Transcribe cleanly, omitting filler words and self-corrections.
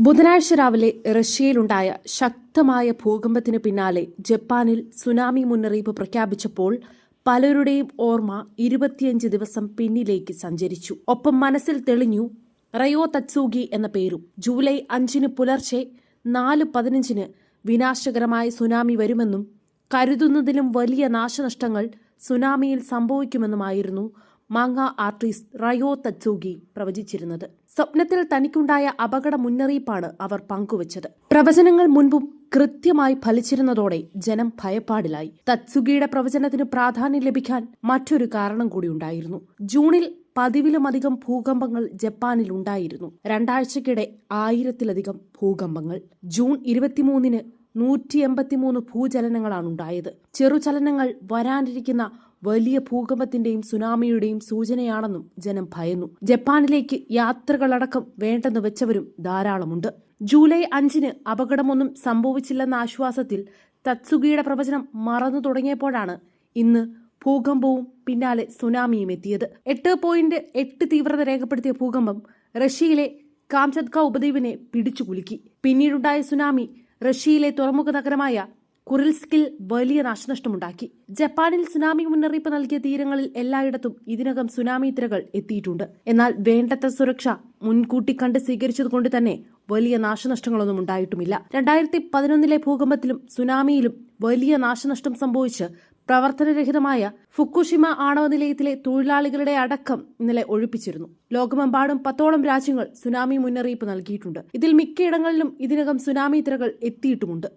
ബുധനാഴ്ച രാവിലെ റഷ്യയിലുണ്ടായ ശക്തമായ ഭൂകമ്പത്തിന് പിന്നാലെ ജപ്പാനിൽ സുനാമി മുന്നറിയിപ്പ് പ്രഖ്യാപിച്ചപ്പോൾ പലരുടെയും ഓർമ്മ 25 ദിവസം പിന്നിലേക്ക് സഞ്ചരിച്ചു. ഒപ്പം മനസ്സിൽ തെളിഞ്ഞു റയോ തത്സൂഗി എന്ന പേരും. ജൂലൈ 5 പുലർച്ചെ 4:15 വിനാശകരമായ സുനാമി വരുമെന്നും കരുതുന്നതിലും വലിയ നാശനഷ്ടങ്ങൾ സുനാമിയിൽ സംഭവിക്കുമെന്നുമായിരുന്നു മാങ്ങ ആർട്ടിസ്റ്റ് റയോ തത്സൂഗി പ്രവചിച്ചിരുന്നത്. സ്വപ്നത്തിൽ തനിക്കുണ്ടായ അപകട മുന്നറിയിപ്പാണ് അവർ പങ്കുവച്ചത്. പ്രവചനങ്ങൾ മുൻപും കൃത്യമായി ഫലിച്ചിരുന്നതോടെ ജനം ഭയപ്പാടിലായി. തത്സുഗിയുടെ പ്രവചനത്തിന് പ്രാധാന്യം ലഭിക്കാൻ മറ്റൊരു കാരണം കൂടി ഉണ്ടായിരുന്നു. ജൂണിൽ പതിവിലുമധികം ഭൂകമ്പങ്ങൾ ജപ്പാനിൽ ഉണ്ടായിരുന്നു. 2 ആഴ്ചക്കിടെ 1000-ലധികം ഭൂകമ്പങ്ങൾ. ജൂൺ 23-ന് 183 ഭൂചലനങ്ങളാണ് ഉണ്ടായത്. ചെറുചലനങ്ങൾ വരാനിരിക്കുന്ന വലിയ ഭൂകമ്പത്തിന്റെയും സുനാമിയുടെയും സൂചനയാണെന്നും ജനം ഭയന്നു. ജപ്പാനിലേക്ക് യാത്രകളടക്കം വേണ്ടെന്ന് വെച്ചവരും ധാരാളമുണ്ട്. ജൂലൈ 5-ന് അപകടമൊന്നും സംഭവിച്ചില്ലെന്ന ആശ്വാസത്തിൽ തത്സുഗിയുടെ പ്രവചനം മറന്നു തുടങ്ങിയപ്പോഴാണ് ഇന്ന് ഭൂകമ്പവും പിന്നാലെ സുനാമിയും എത്തിയത്. 8.8 തീവ്രത രേഖപ്പെടുത്തിയ ഭൂകമ്പം റഷ്യയിലെ കാംചത്ക ഉപദ്വീപിനെ പിടിച്ചുകുലുക്കി. പിന്നീടുണ്ടായ സുനാമി റഷ്യയിലെ തുറമുഖ നഗരമായ കുറിൽസ്കിൽ വലിയ നാശനഷ്ടമുണ്ടാക്കി. ജപ്പാനിൽ സുനാമി മുന്നറിയിപ്പ് നൽകിയ തീരങ്ങളിൽ എല്ലായിടത്തും ഇതിനകം സുനാമി തിരകൾ എത്തിയിട്ടുണ്ട്. എന്നാൽ വേണ്ടത്ര സുരക്ഷ മുൻകൂട്ടി കണ്ട് സ്വീകരിച്ചതുകൊണ്ട് തന്നെ വലിയ നാശനഷ്ടങ്ങളൊന്നും ഉണ്ടായിട്ടുമില്ല. 2011-ലെ ഭൂകമ്പത്തിലും സുനാമിയിലും വലിയ നാശനഷ്ടം സംഭവിച്ച് പ്രവർത്തനരഹിതമായ ഫുക്കുഷിമ ആണവ നിലയത്തിലെ തൊഴിലാളികളുടെ അടക്കം ഇന്നലെ ഒഴിപ്പിച്ചിരുന്നു. ലോകമെമ്പാടും 10ഓളം രാജ്യങ്ങൾ സുനാമി മുന്നറിയിപ്പ് നൽകിയിട്ടുണ്ട്. ഇതിൽ മിക്കയിടങ്ങളിലും ഇതിനകം സുനാമി തിരകൾ എത്തിയിട്ടുമുണ്ട്.